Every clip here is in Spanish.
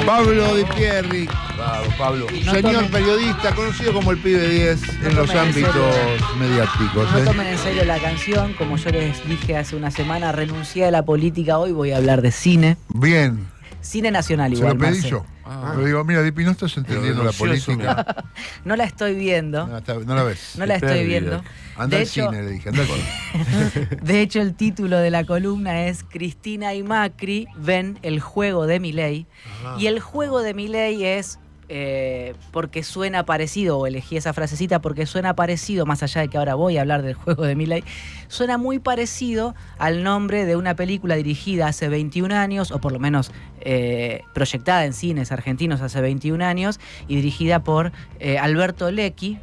Pablo Di Pierri, Bravo, Pablo. señor periodista, conocido como el Pibe 10 en los ámbitos mediáticos. No tomen en serio la canción, como yo les dije hace una semana, renuncié a la política, hoy voy a hablar de cine. Bien, Cine nacional se igual. lo pedí Marce. yo. Pero digo, mira, Dipi, no estás entendiendo la política. No la estoy viendo. No la ves. No la estoy viendo. Anda De al hecho, cine, le dije, anda al cine. de hecho, el título de la columna es Cristina y Macri ven el juego de Milei. Y el juego de Milei es porque suena parecido, o elegí esa frasecita porque suena parecido, más allá de que ahora voy a hablar del juego de Milei, suena muy parecido al nombre de una película dirigida hace 21 años, o por lo menos proyectada en cines argentinos hace 21 años, y dirigida por Alberto Lecchi,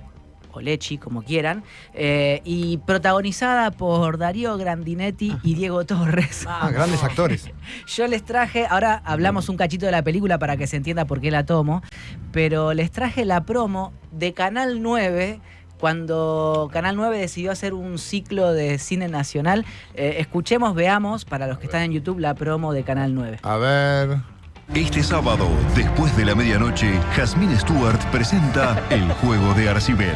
o Lecchi, como quieran, y protagonizada por Darío Grandinetti y Diego Torres. Grandes actores. Yo les traje, ahora hablamos un cachito de la película para que se entienda por qué la tomo, pero les traje la promo de Canal 9, cuando Canal 9 decidió hacer un ciclo de cine nacional. Escuchemos, veamos, para los que están en YouTube, la promo de Canal 9. A ver. Este sábado, después de la medianoche, Jazmín Stewart presenta El juego de Arcibel.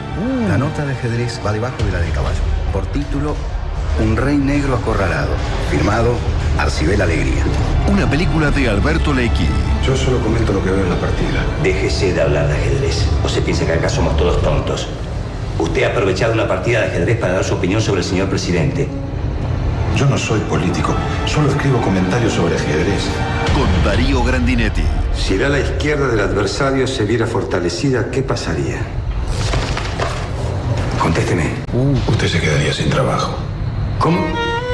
La nota de ajedrez va debajo de la del caballo. Por título, Un rey negro acorralado. Firmado, Arcibel Alegría. Una película de Alberto Lecchi. Yo solo comento lo que veo en la partida. Déjese de hablar de ajedrez. ¿O se piensa que acá somos todos tontos? Usted ha aprovechado una partida de ajedrez para dar su opinión sobre el señor presidente. Yo no soy político, solo escribo comentarios sobre ajedrez. Con Darío Grandinetti. Si la ala izquierda del adversario se viera fortalecida, ¿qué pasaría? Contésteme. Usted se quedaría sin trabajo. ¿Cómo?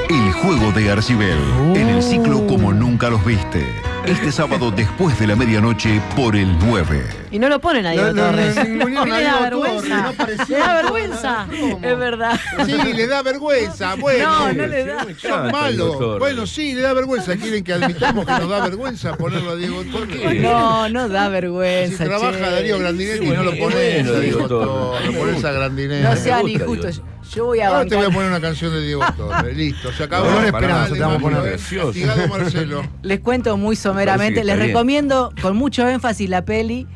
El juego de Arcibel. En el ciclo Como Nunca Los Viste. Este sábado después de la medianoche por el 9. Y no lo ponen a Diego Torres. Le da vergüenza. Le da vergüenza. Es verdad. Sí, le da vergüenza. Bueno, No le da. son malos. Bueno, sí, le da vergüenza. ¿Quieren que admitamos que nos da vergüenza ponerlo a Diego Torres? No da vergüenza. Si trabaja che. Darío Grandinetti y no lo pones a Diego Torres. Lo pones a Grandinetti. No sean injustos. Yo voy a Ahora te voy a bancar. poner una canción de Diego Torres. Listo, se acabó. Dolor Esperanza, te vamos a poner. Castigado Marcelo. Les cuento muy someramente. Les recomiendo con mucho énfasis la peli.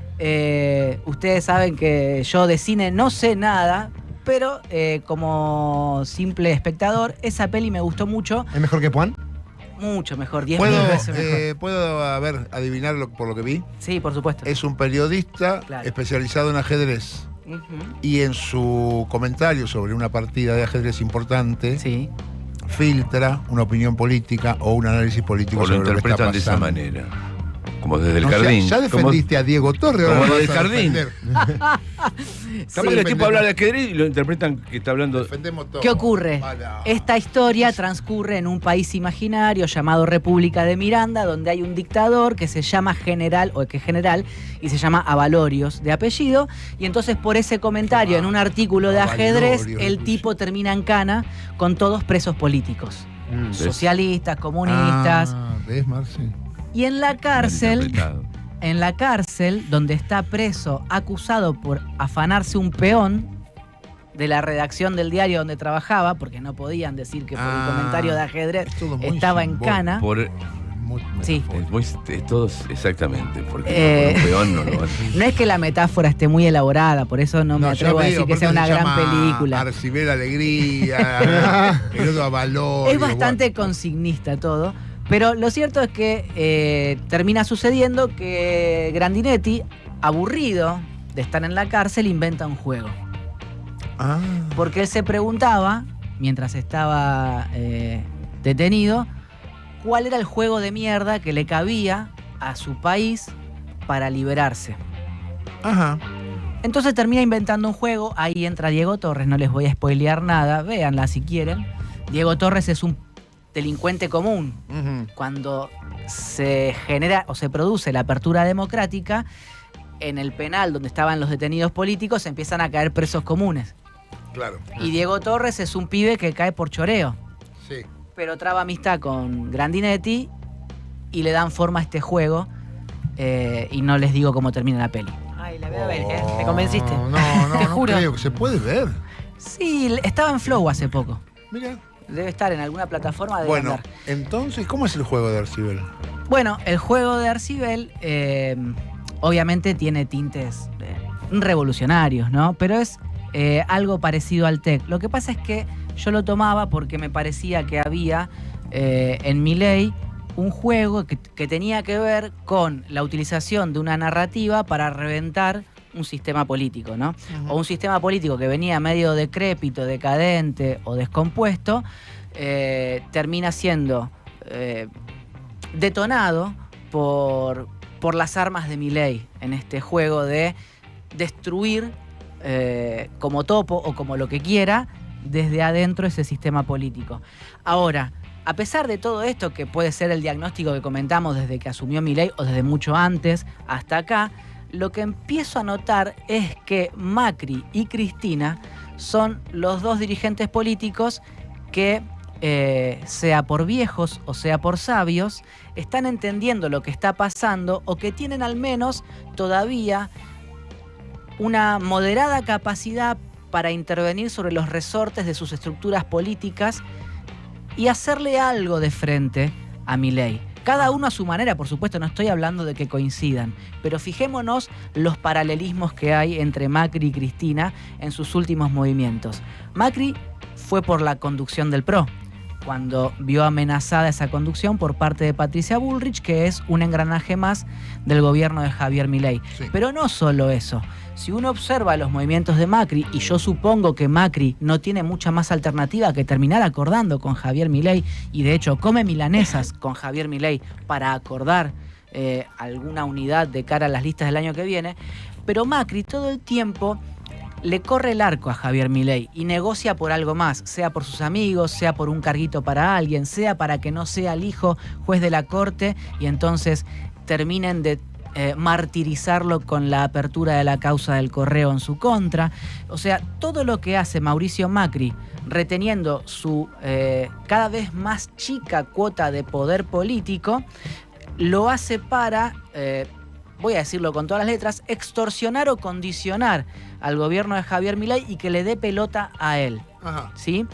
Ustedes saben que yo de cine no sé nada, pero como simple espectador, esa peli me gustó mucho. ¿Es mejor que Juan? Mucho mejor, 10.000 veces mejor. ¿Puedo adivinar por lo que vi? Sí, por supuesto. Es un periodista Claro. especializado en ajedrez. Ujú. Y en su comentario sobre una partida de ajedrez importante, Sí. filtra una opinión política o un análisis político O lo sobre lo que está interpretan de esa pasando. manera. Como desde el No, jardín. ya defendiste a Diego Torres. como ahora lo lo del vas a jardín. defender. También el tipo habla de ajedrez y lo interpretan que está hablando. Defendemos todo. ¿Qué ocurre? Para. Esta historia transcurre en un país imaginario llamado República de Miranda, donde hay un dictador que se llama General, o que es general, y se llama Avalorios de apellido, y entonces por ese comentario en un artículo de ajedrez, Avalorios, el tipo termina en cana con todos presos políticos. Socialistas, comunistas. ¿Ves, Marci? Y en la cárcel... interpretado. En la cárcel, donde está preso, acusado por afanarse un peón de la redacción del diario donde trabajaba, porque no podían decir que por el comentario de ajedrez es todo muy estaba en simbólico. cana. Sí. Es todos exactamente. Porque por un peón no lo van a... No es que la metáfora esté muy elaborada, por eso no me atrevo a decir que sea una gran película. Arcibel Alegría, el otro Avalorios. Es bastante consignista todo. Pero lo cierto es que termina sucediendo que Grandinetti, aburrido de estar en la cárcel, inventa un juego. Porque él se preguntaba, mientras estaba detenido, cuál era el juego de mierda que le cabía a su país para liberarse. Ajá. Entonces termina inventando un juego, ahí entra Diego Torres, no les voy a spoilear nada, véanla si quieren. Diego Torres es un delincuente común. Cuando se genera o se produce la apertura democrática, en el penal donde estaban los detenidos políticos empiezan a caer presos comunes. Claro. Y Diego Torres es un pibe que cae por choreo. Sí. Pero traba amistad con Grandinetti y le dan forma a este juego. Y no les digo cómo termina la peli. Ay, la voy a ver, ¿eh? ¿Te convenciste? No, Te juro. creo que se puede ver. Sí, estaba en Flow hace poco. Mira. Debe estar en alguna plataforma de Bueno, andar. entonces, ¿cómo es el juego de Arcibel? Bueno, el juego de Arcibel obviamente tiene tintes revolucionarios, ¿no? Pero es algo parecido al TEC. Lo que pasa es que yo lo tomaba porque me parecía que había en Milei un juego que tenía que ver con la utilización de una narrativa para reventar un sistema político, ¿no? O un sistema político que venía medio decrépito, decadente o descompuesto, termina siendo detonado por las armas de Milei en este juego de destruir como topo o como lo que quiera desde adentro ese sistema político. Ahora, a pesar de todo esto, que puede ser el diagnóstico que comentamos desde que asumió Milei o desde mucho antes hasta acá, lo que empiezo a notar es que Macri y Cristina son los dos dirigentes políticos que, sea por viejos o sea por sabios, están entendiendo lo que está pasando o que tienen al menos todavía una moderada capacidad para intervenir sobre los resortes de sus estructuras políticas y hacerle algo de frente a Milei. Cada uno a su manera, por supuesto, no estoy hablando de que coincidan, pero fijémonos los paralelismos que hay entre Macri y Cristina en sus últimos movimientos. Macri fue por la conducción del PRO, cuando vio amenazada esa conducción por parte de Patricia Bullrich, que es un engranaje más del gobierno de Javier Milei. Sí. Pero no solo eso. Si uno observa los movimientos de Macri, y yo supongo que Macri no tiene mucha más alternativa que terminar acordando con Javier Milei, y de hecho come milanesas con Javier Milei para acordar alguna unidad de cara a las listas del año que viene, pero Macri todo el tiempo le corre el arco a Javier Milei y negocia por algo más, sea por sus amigos, sea por un carguito para alguien, sea para que no sea el hijo juez de la corte y entonces terminen de martirizarlo con la apertura de la causa del Correo en su contra. O sea, todo lo que hace Mauricio Macri reteniendo su cada vez más chica cuota de poder político, lo hace para... voy a decirlo con todas las letras, extorsionar o condicionar al gobierno de Javier Milei y que le dé pelota a él. Ajá. ¿Sí?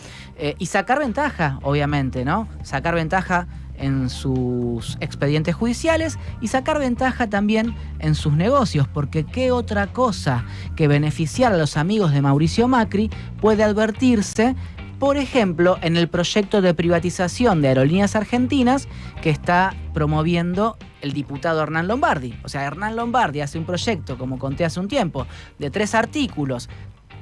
Y sacar ventaja, obviamente, ¿no? Sacar ventaja en sus expedientes judiciales y sacar ventaja también en sus negocios, porque qué otra cosa que beneficiar a los amigos de Mauricio Macri puede advertirse, por ejemplo, en el proyecto de privatización de Aerolíneas Argentinas que está promoviendo el diputado Hernán Lombardi. O sea, Hernán Lombardi hace un proyecto, como conté hace un tiempo, de 3 artículos,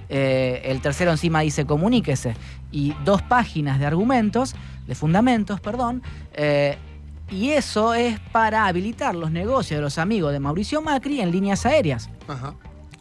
el tercero encima dice comuníquese, y 2 páginas de argumentos, de fundamentos, perdón, y eso es para habilitar los negocios de los amigos de Mauricio Macri en líneas aéreas. Ajá.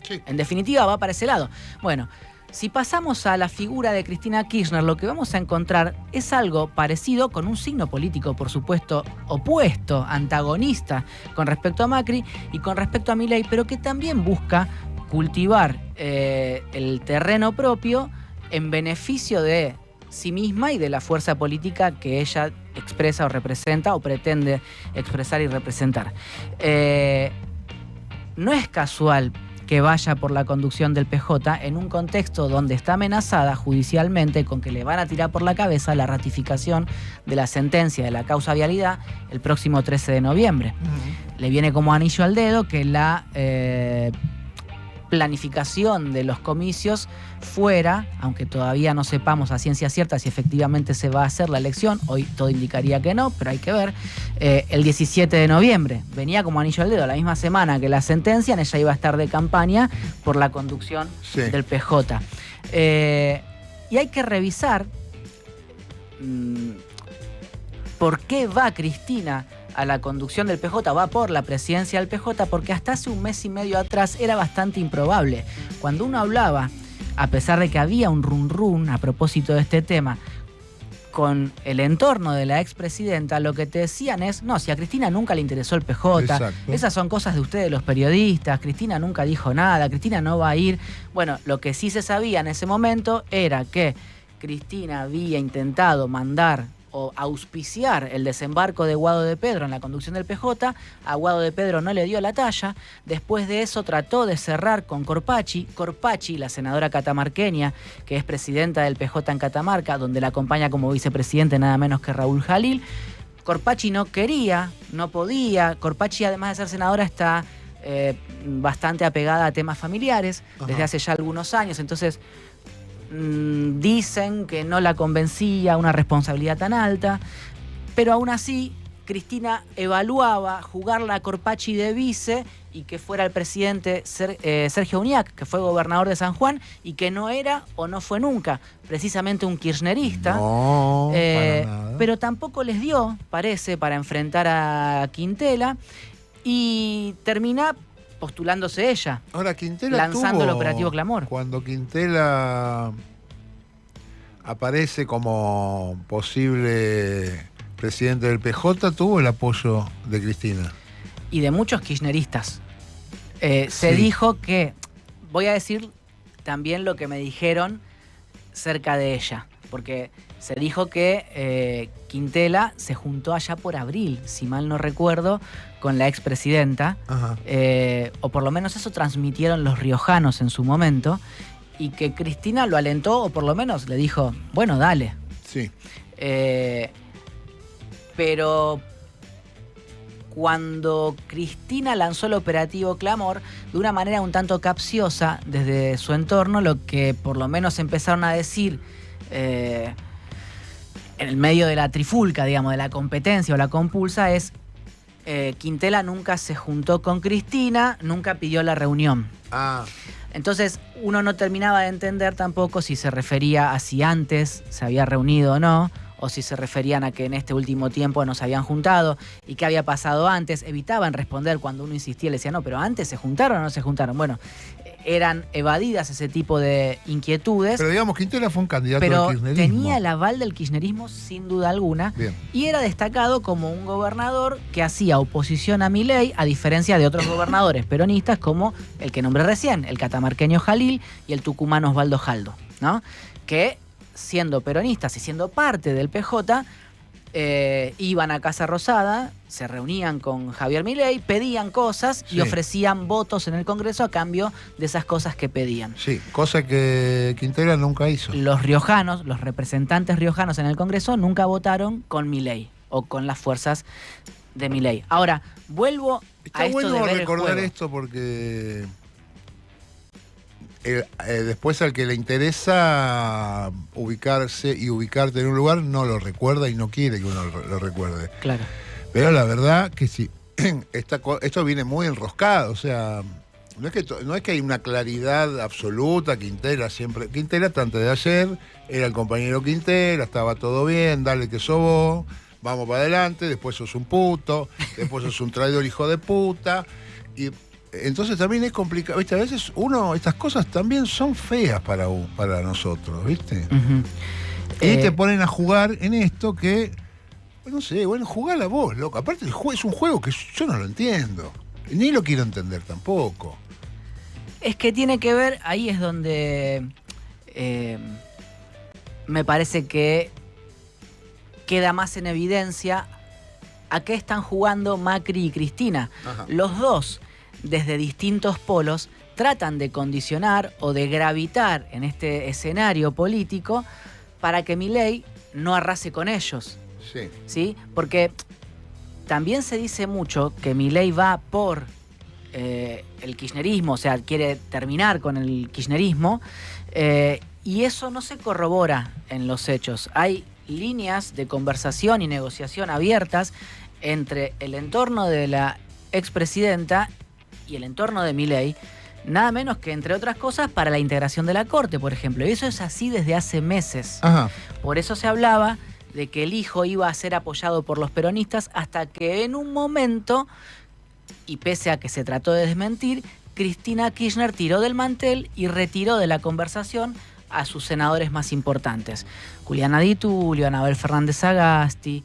Sí. En definitiva, va para ese lado. Bueno, si pasamos a la figura de Cristina Kirchner, lo que vamos a encontrar es algo parecido con un signo político, por supuesto, opuesto, antagonista con respecto a Macri y con respecto a Milei, pero que también busca cultivar el terreno propio en beneficio de sí misma y de la fuerza política que ella expresa o representa o pretende expresar y representar. No es casual que vaya por la conducción del PJ en un contexto donde está amenazada judicialmente con que le van a tirar por la cabeza la ratificación de la sentencia de la causa vialidad el próximo 13 de noviembre. Le viene como anillo al dedo que la planificación de los comicios fuera, aunque todavía no sepamos a ciencia cierta si efectivamente se va a hacer la elección, hoy todo indicaría que no, pero hay que ver, el 17 de noviembre. Venía como anillo al dedo, la misma semana que la sentencian, ella iba a estar de campaña por la conducción del PJ. Y hay que revisar por qué va Cristina a la conducción del PJ, va por la presidencia del PJ, porque hasta hace un mes y medio atrás era bastante improbable. Cuando uno hablaba, a pesar de que había un run a propósito de este tema, con el entorno de la expresidenta, lo que te decían es, no, si a Cristina nunca le interesó el PJ, exacto, esas son cosas de ustedes los periodistas, Cristina nunca dijo nada, Cristina no va a ir. Bueno, lo que sí se sabía en ese momento era que Cristina había intentado mandar o auspiciar el desembarco de Guado de Pedro en la conducción del PJ, a Guado de Pedro no le dio la talla, después de eso trató de cerrar con Corpachi, la senadora catamarqueña, que es presidenta del PJ en Catamarca, donde la acompaña como vicepresidente nada menos que Raúl Jalil. Corpachi no quería no podía. Corpacci, además de ser senadora, está bastante apegada a temas familiares desde hace ya algunos años. Entonces, dicen que no la convencía una responsabilidad tan alta, pero aún así Cristina evaluaba jugarla a Corpacci de vice y que fuera el presidente Sergio Uñac, que fue gobernador de San Juan y que no era o no fue nunca precisamente un kirchnerista. No, para nada. Pero tampoco les dio, parece, para enfrentar a Quintela y termina postulándose ella. Ahora, Quintela lanzando tuvo, el operativo Clamor. Cuando Quintela aparece como posible presidente del PJ, tuvo el apoyo de Cristina. Y de muchos kirchneristas. Se dijo que, voy a decir también lo que me dijeron cerca de ella, porque se dijo que Quintela se juntó allá por abril, si mal no recuerdo, con la expresidenta, o por lo menos eso transmitieron los riojanos en su momento, y que Cristina lo alentó, o por lo menos le dijo, bueno, dale. Sí. Pero cuando Cristina lanzó el operativo Clamor, de una manera un tanto capciosa desde su entorno, lo que por lo menos empezaron a decir en el medio de la trifulca, digamos, de la competencia o la compulsa, es Quintela nunca se juntó con Cristina, nunca pidió la reunión. Entonces uno no terminaba de entender tampoco si se refería a si antes se había reunido o no, o si se referían a que en este último tiempo no se habían juntado y qué había pasado antes. Evitaban responder cuando uno insistía y le decía, no, pero antes se juntaron o no se juntaron. Bueno, eran evadidas ese tipo de inquietudes. Pero digamos, Quintela fue un candidato pero del kirchnerismo. Tenía el aval del kirchnerismo sin duda alguna. Bien. Y era destacado como un gobernador que hacía oposición a Milei, a diferencia de otros gobernadores peronistas como el que nombré recién, el catamarqueño Jalil y el tucumano Osvaldo Jaldo, ¿no? Que siendo peronistas y siendo parte del PJ, iban a Casa Rosada, se reunían con Javier Milei, pedían cosas y ofrecían votos en el Congreso a cambio de esas cosas que pedían. Sí, cosa que Quintela nunca hizo. Los riojanos, los representantes riojanos en el Congreso nunca votaron con Milei o con las fuerzas de Milei. Ahora, vuelvo a esto de ver recordar el juego. esto porque después al que le interesa ubicarse y ubicarte en un lugar no lo recuerda y no quiere que uno lo recuerde. Claro. Pero la verdad que sí, esto viene muy enroscado, o sea, no es que hay una claridad absoluta. Quintela hasta antes de ayer era el compañero Quintela, estaba todo bien, dale que sos vos, vamos para adelante, después sos un puto, después sos un traidor hijo de puta, y entonces también es complicado, ¿viste? A veces estas cosas también son feas para nosotros, ¿viste? Y te ponen a jugar en esto que, no sé, bueno, jugala vos, loco. Aparte es un juego que yo no lo entiendo, ni lo quiero entender tampoco. Es que tiene que ver, ahí es donde me parece que queda más en evidencia a qué están jugando Macri y Cristina. Los dos, desde distintos polos, tratan de condicionar o de gravitar en este escenario político para que Milei no arrase con ellos. ¿Sí? Porque también se dice mucho que Milei va por el kirchnerismo, o sea, quiere terminar con el kirchnerismo, y eso no se corrobora en los hechos. Hay líneas de conversación y negociación abiertas entre el entorno de la expresidenta y el entorno de Milei, nada menos que, entre otras cosas, para la integración de la Corte, por ejemplo. Y eso es así desde hace meses. Por eso se hablaba de que el hijo iba a ser apoyado por los peronistas hasta que en un momento, y pese a que se trató de desmentir, Cristina Kirchner tiró del mantel y retiró de la conversación a sus senadores más importantes. Juliana Di Tulio, Anabel Fernández Sagasti,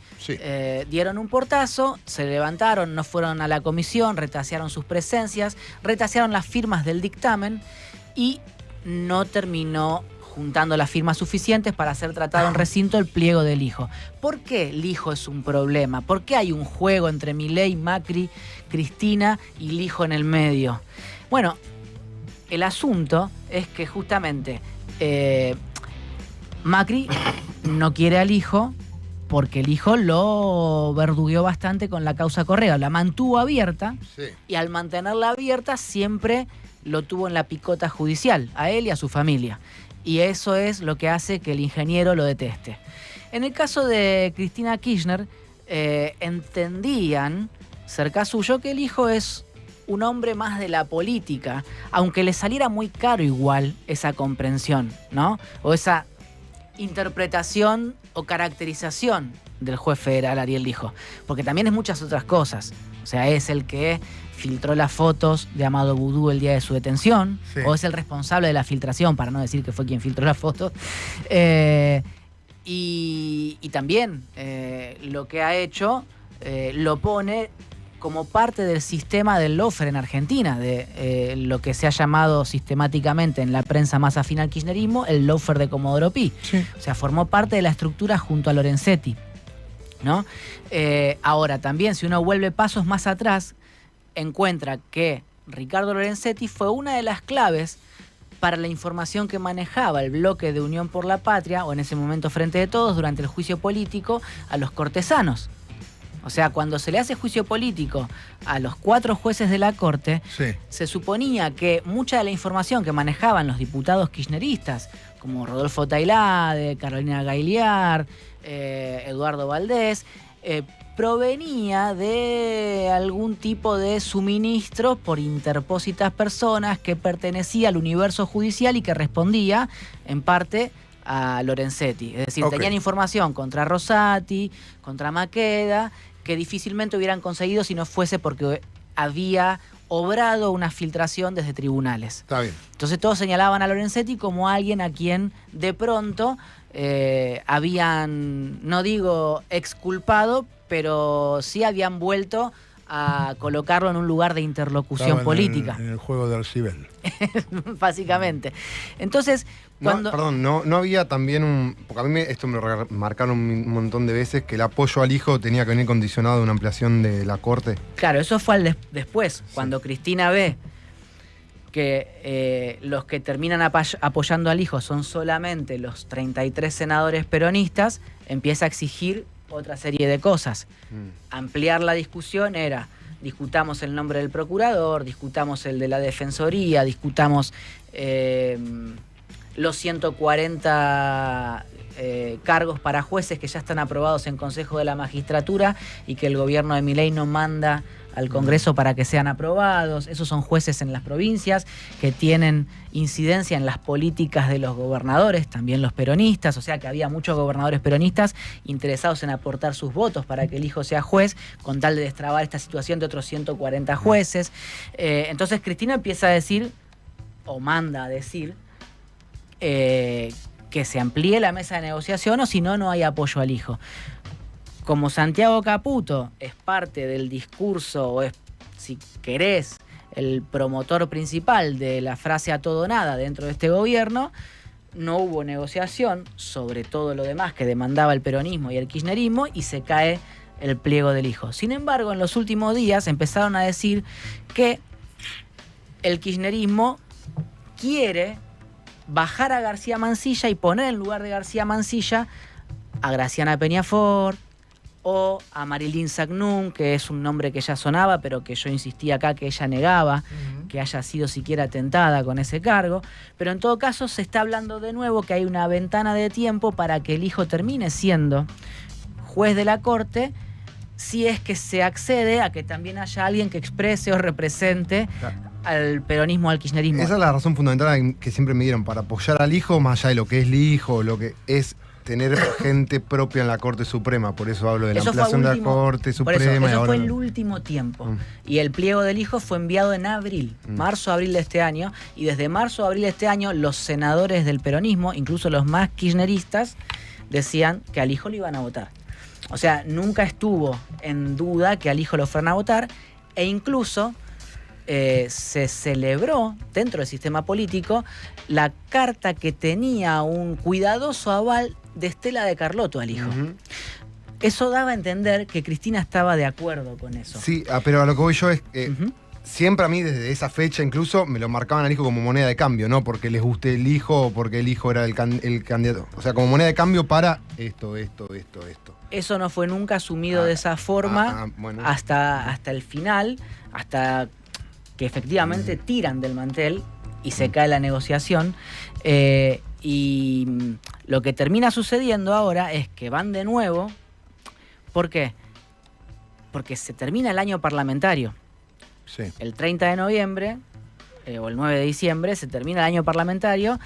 dieron un portazo, se levantaron, no fueron a la comisión, retasearon sus presencias, retasearon las firmas del dictamen y no terminó juntando las firmas suficientes para ser tratado en recinto el pliego del hijo. ¿Por qué el hijo es un problema? ¿Por qué hay un juego entre Milei, Macri, Cristina y el hijo en el medio? Bueno, el asunto es que justamente Macri no quiere al hijo porque el hijo lo verdugueó bastante con la causa Correa, la mantuvo abierta, Sí. y al mantenerla abierta siempre lo tuvo en la picota judicial, a él y a su familia. Y eso es lo que hace que el ingeniero lo deteste. En el caso de Cristina Kirchner, entendían cerca suyo que el hijo es un hombre más de la política, aunque le saliera muy caro igual esa comprensión, ¿no? O esa interpretación o caracterización del juez federal Ariel Lijo, porque también es muchas otras cosas. O sea, es el que filtró las fotos de Amado Vudú el día de su detención, Sí. o es el responsable de la filtración, para no decir que fue quien filtró las fotos. Y también lo que ha hecho lo pone como parte del sistema del lawfare en Argentina, de lo que se ha llamado sistemáticamente en la prensa más afín al kirchnerismo el lawfare de Comodoro Pi. Sí. O sea, formó parte de la estructura junto a Lorenzetti, ¿no? Ahora, también, si uno vuelve pasos más atrás, encuentra que Ricardo Lorenzetti fue una de las claves para la información que manejaba el bloque de Unión por la Patria, o en ese momento Frente de Todos, durante el juicio político a los cortesanos. O sea, cuando se le hace juicio político a los 4 jueces de la Corte, Sí. se suponía que mucha de la información que manejaban los diputados kirchneristas, como Rodolfo Tailade, Carolina Gailiar, Eduardo Valdés, provenía de algún tipo de suministro por interpósitas personas que pertenecía al universo judicial y que respondía, en parte, a Lorenzetti. Es decir, Ok. tenían información contra Rosati, contra Maqueda, que difícilmente hubieran conseguido si no fuese porque había obrado una filtración desde tribunales. Está bien. Entonces todos señalaban a Lorenzetti como alguien a quien de pronto habían, no digo exculpado, pero sí habían vuelto a colocarlo en un lugar de interlocución Estaba política. en el juego de Arcibel. Básicamente. Entonces, cuando... No había también un... Porque a mí esto me lo marcaron un montón de veces, que el apoyo al hijo tenía que venir condicionado de una ampliación de la Corte. Claro, eso fue después, cuando Cristina ve que los que terminan apoyando al hijo son solamente los 33 senadores peronistas, empieza a exigir otra serie de cosas. Ampliar la discusión era, discutamos el nombre del procurador, discutamos el de la defensoría, discutamos los 140 cargos para jueces que ya están aprobados en Consejo de la Magistratura y que el gobierno de Milei no manda al Congreso para que sean aprobados. Esos son jueces en las provincias que tienen incidencia en las políticas de los gobernadores, también los peronistas, o sea que había muchos gobernadores peronistas interesados en aportar sus votos para que el hijo sea juez, con tal de destrabar esta situación de otros 140 jueces. Entonces Cristina empieza a decir, o manda a decir, que se amplíe la mesa de negociación o si no, no hay apoyo al hijo. Como Santiago Caputo es parte del discurso, o es, si querés, el promotor principal de la frase a todo o nada dentro de este gobierno, no hubo negociación sobre todo lo demás que demandaba el peronismo y el kirchnerismo y se cae el pliego del hijo. Sin embargo, en los últimos días empezaron a decir que el kirchnerismo quiere bajar a García Mansilla y poner en lugar de García Mansilla a Graciana Peñafort, o a Marilyn Sagnún, que es un nombre que ya sonaba, pero que yo insistí acá que ella negaba que haya sido siquiera tentada con ese cargo. Pero en todo caso se está hablando de nuevo que hay una ventana de tiempo para que el hijo termine siendo juez de la Corte, si es que se accede a que también haya alguien que exprese o represente al peronismo, al kirchnerismo. Esa es la razón fundamental que siempre me dieron para apoyar al hijo, más allá de lo que es el hijo, lo que es tener gente propia en la Corte Suprema. Por eso hablo de la ampliación de la Corte Suprema. Eso fue el último tiempo. Y el pliego del hijo fue enviado en abril, marzo-abril de este año. Y desde marzo-abril de este año, los senadores del peronismo, incluso los más kirchneristas, decían que al hijo lo iban a votar. O sea, nunca estuvo en duda que al hijo lo fueran a votar. E incluso se celebró dentro del sistema político la carta que tenía un cuidadoso aval de Estela de Carlotto al hijo. Eso daba a entender que Cristina estaba de acuerdo con eso. Sí, pero a lo que voy yo es siempre a mí desde esa fecha incluso me lo marcaban al hijo como moneda de cambio, no porque les guste el hijo o porque el hijo era el candidato. O sea, como moneda de cambio para esto. Eso no fue nunca asumido de esa forma bueno. hasta el final, hasta que efectivamente tiran del mantel y se cae la negociación. Y lo que termina sucediendo ahora es que van de nuevo. ¿Por qué? Porque se termina el año parlamentario. Sí. El 30 de noviembre o el 9 de diciembre se termina el año parlamentario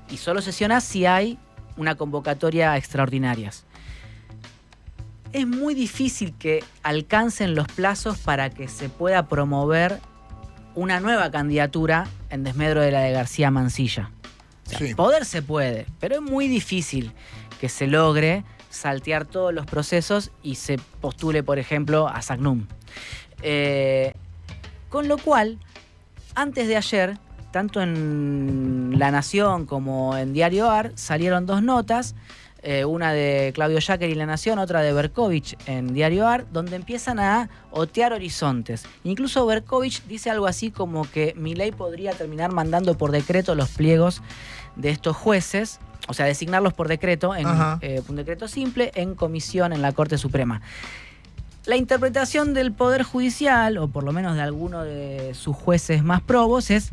y solo sesiona si hay una convocatoria extraordinarias. Es muy difícil que alcancen los plazos para que se pueda promover una nueva candidatura en desmedro de la de García Mansilla. O sea, Sí. Poder se puede, pero es muy difícil que se logre saltear todos los procesos y se postule, por ejemplo, a Sagnum. Con lo cual, antes de ayer, tanto en La Nación como en Diario AR, salieron dos notas, una de Claudio Yacker y La Nación, otra de Berkovich en Diario AR, donde empiezan a otear horizontes. Incluso Berkovich dice algo así como que Milei podría terminar mandando por decreto los pliegos de estos jueces, o sea, designarlos por decreto, en un decreto simple, en comisión en la Corte Suprema. La interpretación del Poder Judicial, o por lo menos de alguno de sus jueces más probos, es,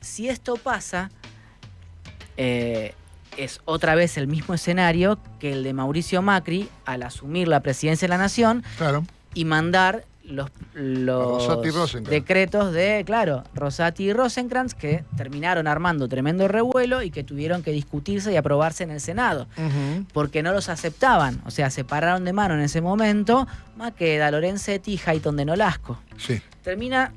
si esto pasa, es otra vez el mismo escenario que el de Mauricio Macri al asumir la presidencia de la Nación, Claro. y mandar los Rosati y Rosenkrantz. decretos de, Rosati y Rosenkrantz, que terminaron armando tremendo revuelo y que tuvieron que discutirse y aprobarse en el Senado, porque no los aceptaban. O sea, se pararon de mano en ese momento Maqueda, Lorenzetti y Hayton de Nolasco. Sí. Termina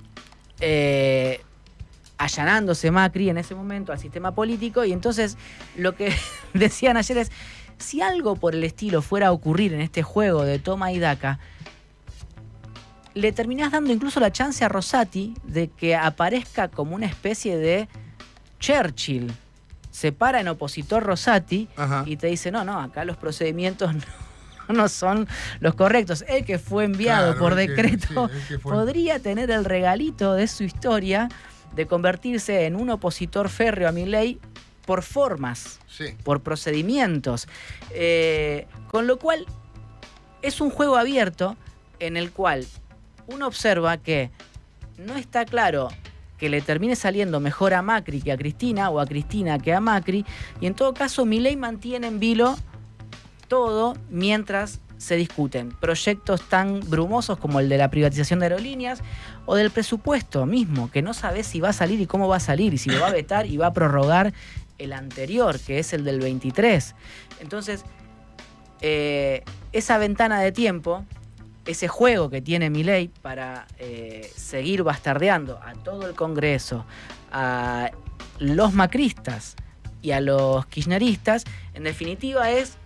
allanándose Macri en ese momento al sistema político, y entonces lo que decían ayer es, si algo por el estilo fuera a ocurrir en este juego de toma y daca, le terminás dando incluso la chance a Rosati de que aparezca como una especie de Churchill. Se para en opositor Rosati y te dice, no, acá los procedimientos no son los correctos. El que fue enviado por decreto podría tener el regalito de su historia de convertirse en un opositor férreo a Milei por formas, por procedimientos. Con lo cual es un juego abierto en el cual uno observa que no está claro que le termine saliendo mejor a Macri que a Cristina, o a Cristina que a Macri, y en todo caso Milei mantiene en vilo todo mientras se discuten proyectos tan brumosos como el de la privatización de aerolíneas o del presupuesto mismo, que no sabe si va a salir y cómo va a salir, y si lo va a vetar y va a prorrogar el anterior, que es el del 23. Entonces, esa ventana de tiempo, ese juego que tiene Milei para seguir bastardeando a todo el Congreso, a los macristas y a los kirchneristas, en definitiva es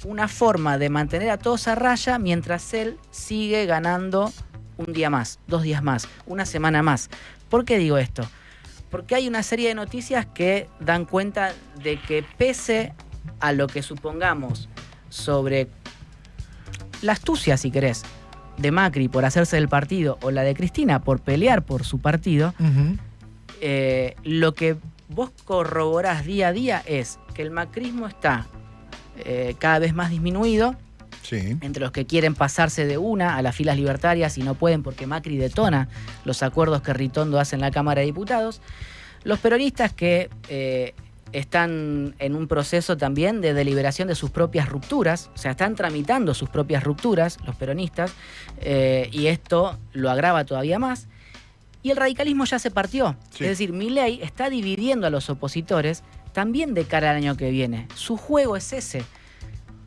una forma de mantener a todos a raya mientras él sigue ganando un día más, 2 días más, una semana más. ¿Por qué digo esto? Porque hay una serie de noticias que dan cuenta de que, pese a lo que supongamos sobre la astucia, si querés, de Macri por hacerse del partido, o la de Cristina por pelear por su partido, lo que vos corroborás día a día es que el macrismo está cada vez más disminuido, entre los que quieren pasarse de una a las filas libertarias y no pueden porque Macri detona los acuerdos que Ritondo hace en la Cámara de Diputados, los peronistas que están en un proceso también de deliberación de sus propias rupturas, o sea, están tramitando sus propias rupturas, los peronistas, y esto lo agrava todavía más. Y el radicalismo ya se partió. Es decir, Milei está dividiendo a los opositores también de cara al año que viene. Su juego es ese.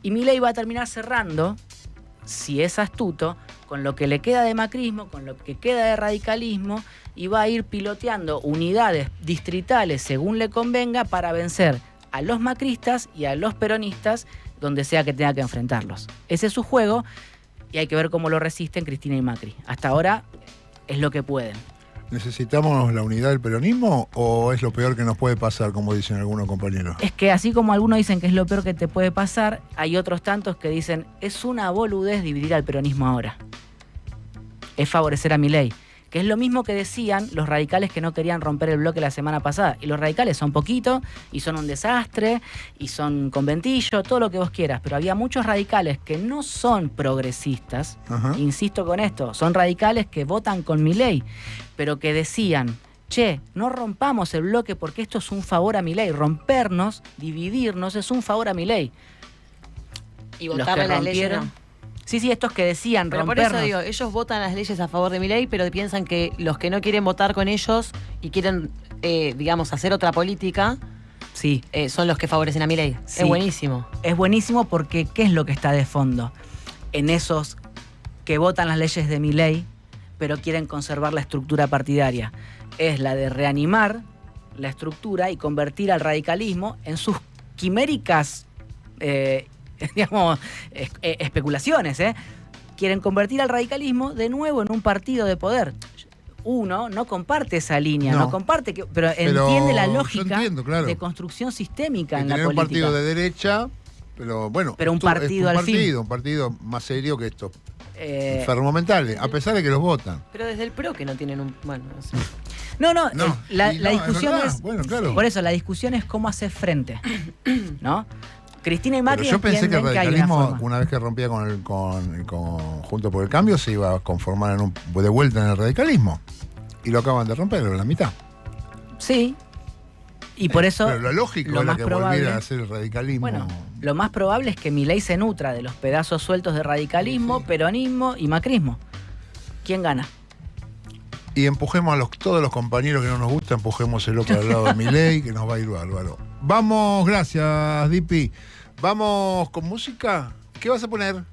Y Milei va a terminar cerrando, si es astuto, con lo que le queda de macrismo, con lo que queda de radicalismo, y va a ir piloteando unidades distritales según le convenga para vencer a los macristas y a los peronistas donde sea que tenga que enfrentarlos. Ese es su juego y hay que ver cómo lo resisten Cristina y Macri. Hasta ahora es lo que pueden. ¿Necesitamos la unidad del peronismo o es lo peor que nos puede pasar, como dicen algunos compañeros? Es que así como algunos dicen que es lo peor que te puede pasar, hay otros tantos que dicen es una boludez dividir al peronismo ahora. Es favorecer a Milei, Que es lo mismo que decían los radicales que no querían romper el bloque la semana pasada. Y los radicales son poquito, y son un desastre, y son conventillo, todo lo que vos quieras. Pero había muchos radicales que no son progresistas, insisto con esto, son radicales que votan con Milei, pero que decían, che, no rompamos el bloque porque esto es un favor a Milei. Rompernos, dividirnos, es un favor a Milei. Y votarle las leyes, ¿no? Sí, estos que decían pero rompernos. por eso digo, ellos votan las leyes a favor de Milei, pero piensan que los que no quieren votar con ellos y quieren, digamos, hacer otra política, sí, son los que favorecen a Milei. Sí. Es buenísimo. Es buenísimo porque ¿qué es lo que está de fondo? En esos que votan las leyes de Milei, pero quieren conservar la estructura partidaria. Es la de reanimar la estructura y convertir al radicalismo en sus quiméricas digamos, especulaciones, quieren convertir al radicalismo de nuevo en un partido de poder. Uno no comparte esa línea, no comparte, pero entiende la lógica claro, de construcción sistémica en la política. Un partido de derecha, pero bueno, pero un partido al fin. Un partido más serio que esto. Enfermo mental, a pesar de que los votan. Pero desde el PRO que no tienen un... Bueno, no sé. No, la discusión es... Bueno, claro. Por eso, la discusión es cómo hacer frente, ¿no? Cristina y Macri yo pensé que el radicalismo, que una vez que rompía con Juntos por el Cambio, se iba a conformar de vuelta en el radicalismo. Y lo acaban de romper en la mitad. Sí. Y por eso... Pero lo lógico era que volviera a hacer el radicalismo. Bueno, lo más probable es que Milei se nutra de los pedazos sueltos de radicalismo, peronismo y macrismo. ¿Quién gana? Y empujemos a todos los compañeros que no nos gusta, empujémoselo para el lado de Milei, que nos va a ir bárbaro. Vamos, gracias, Dipi. Vamos con música. ¿Qué vas a poner?